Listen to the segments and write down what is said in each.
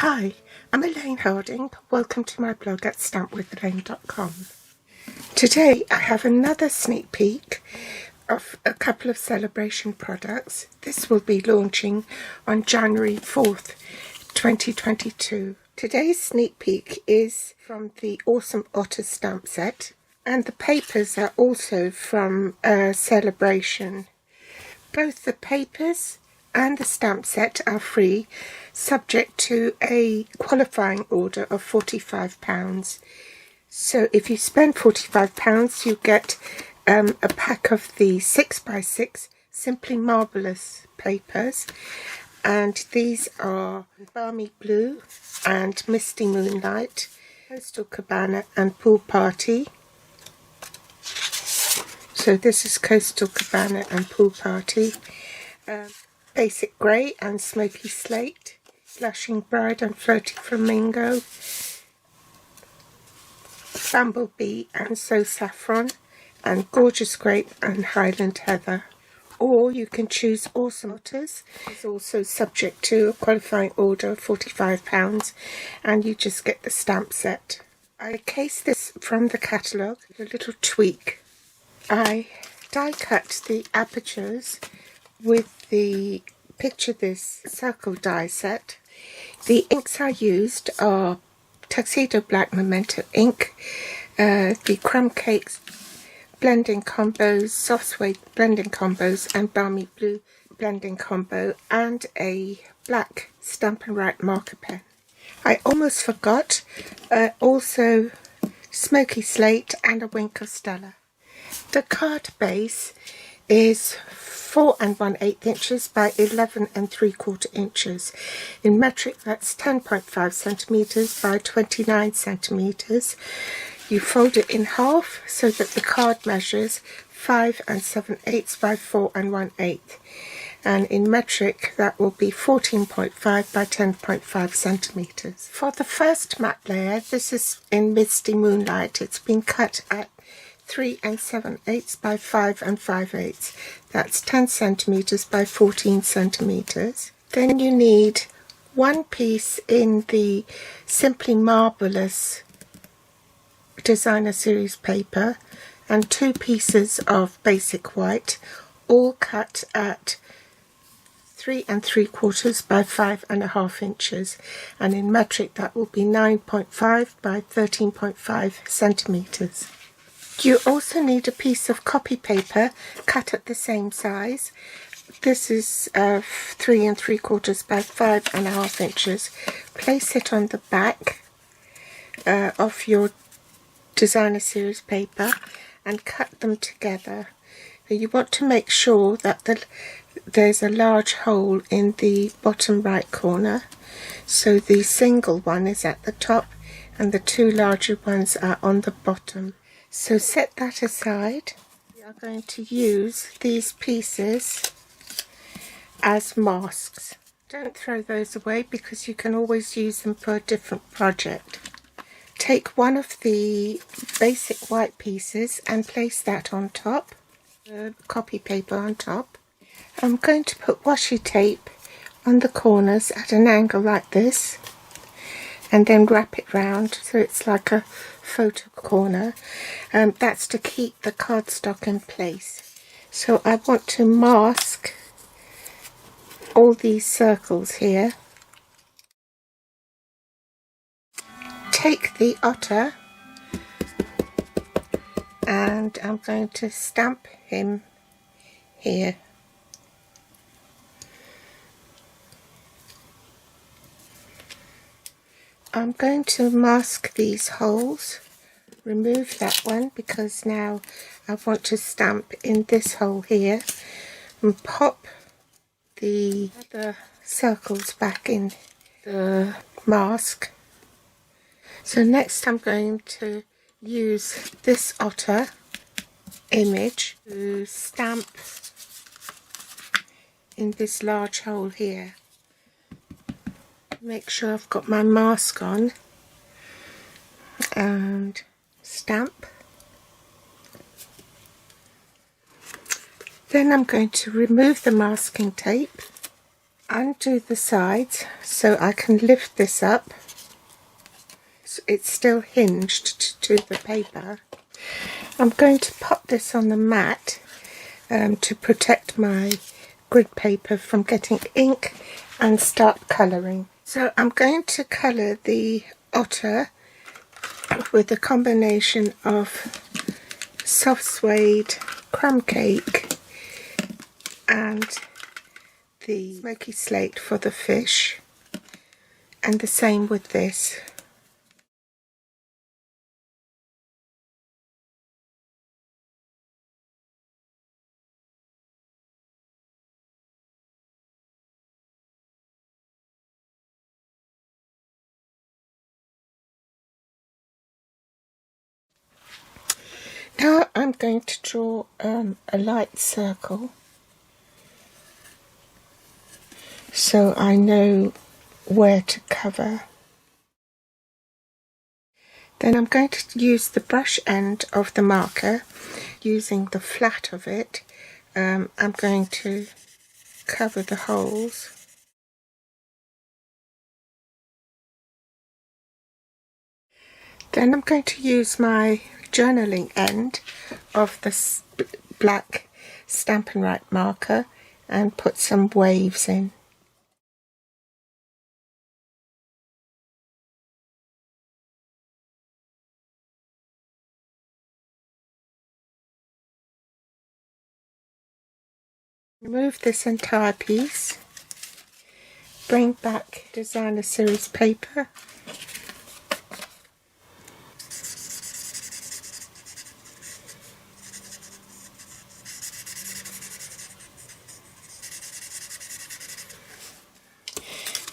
Hi, I'm Elaine Harding. Welcome to my blog at stampwithelaine.com. Today I have another sneak peek of a couple of Sale-a-bration products. This will be launching on January 4th, 2022. Today's sneak peek is from the awesome Otters stamp set, and the papers are also from Sale-a-bration. Both the papers and the stamp set are free, subject to a qualifying order of £45. So if you spend £45, you get a pack of the 6x6 Simply Marvellous papers, and these are Balmy Blue and Misty Moonlight, Coastal Cabana and Pool Party. So this is Coastal Cabana and Pool Party. Basic Grey and Smoky Slate, Blushing Bride and Floaty Flamingo, Bumblebee and So Saffron, and Gorgeous Grape and Highland Heather. Or you can choose Awesome Otters. It's also subject to a qualifying order of £45, and you just get the stamp set. I cased this from the catalogue with a little tweak. I die cut the apertures with the Picture This circle die set. The inks I used are Tuxedo Black Memento ink, the Crumb Cakes blending combos, Soft Suede blending combos, and Balmy Blue blending combo, and a black Stamp and Write marker pen. I almost forgot, also Smoky Slate and a Wink of Stella. The card base is 4 1/8 inches by 11 3/4 inches. In metric, that's 10.5 centimeters by 29 centimeters. You fold it in half so that the card measures 5 7/8 by 4 1/8. And in metric, that will be 14.5 by 10.5 centimeters. For the first matte layer, this is in Misty Moonlight. It's been cut at 3 7/8 by 5 5/8. That's 10 centimeters by 14 centimeters. Then you need one piece in the Simply Marvellous Designer Series paper and 2 pieces of basic white, all cut at 3 3/4 by 5 1/2 inches, and in metric that will be 9.5 by 13.5 centimeters. You also need a piece of copy paper cut at the same size. This is 3 3/4 by 5 1/2 inches. Place it on the back of your Designer Series paper and cut them together. You want to make sure that there's a large hole in the bottom right corner, so the single one is at the top and the 2 larger ones are on the bottom. So set that aside. We are going to use these pieces as masks. Don't throw those away because you can always use them for a different project. Take one of the basic white pieces and place that on top, the copy paper on top. I'm going to put washi tape on the corners at an angle like this, and then wrap it round so it's like a photo corner. That's to keep the cardstock in place. So I want to mask all these circles here. Take the otter and I'm going to stamp him here. I'm going to mask these holes, remove that one because now I want to stamp in this hole here, and pop the other circles back in the mask. So next I'm going to use this otter image to stamp in this large hole here. Make sure I've got my mask on and stamp. Then I'm going to remove the masking tape undo the sides so I can lift this up. So it's still hinged to the paper. I'm going to pop this on the mat to protect my grid paper from getting ink and start colouring. So I'm going to colour the otter with a combination of soft suede crumb cake and the smoky slate for the fish, and the same with this. Now I'm going to draw a light circle so I know where to cover. Then I'm going to use the brush end of the marker, using the flat of it. I'm going to cover the holes. Then I'm going to use my journaling end of the black Stampin' Write marker and put some waves in. Remove this entire piece, bring back designer series paper,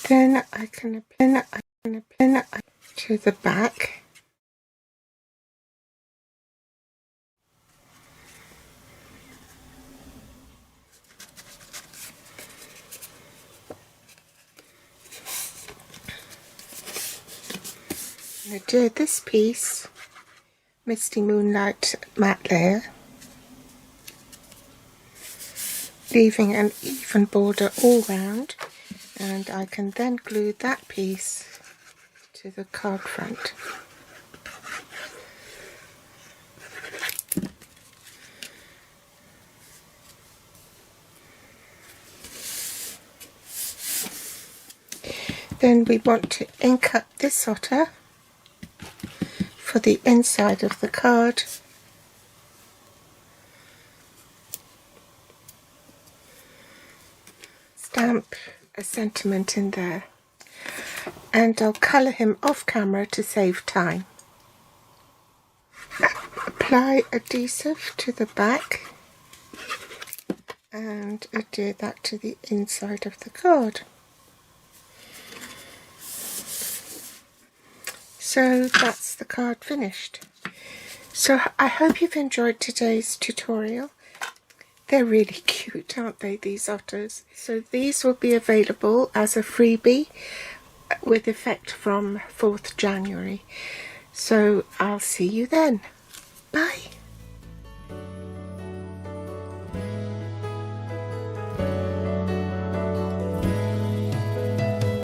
then I can pin it to the back. I do this piece, Misty Moonlight matte layer, leaving an even border all round, and I can then glue that piece to the card front. Then we want to ink up this otter for the inside of the card. Stamp a sentiment in there, and I'll colour him off camera to save time. Apply adhesive to the back and adhere that to the inside of the card. So that's the card finished. So I hope you've enjoyed today's tutorial. They're really cute, aren't they, these otters? So these will be available as a freebie with effect from 4th January. So I'll see you then. Bye.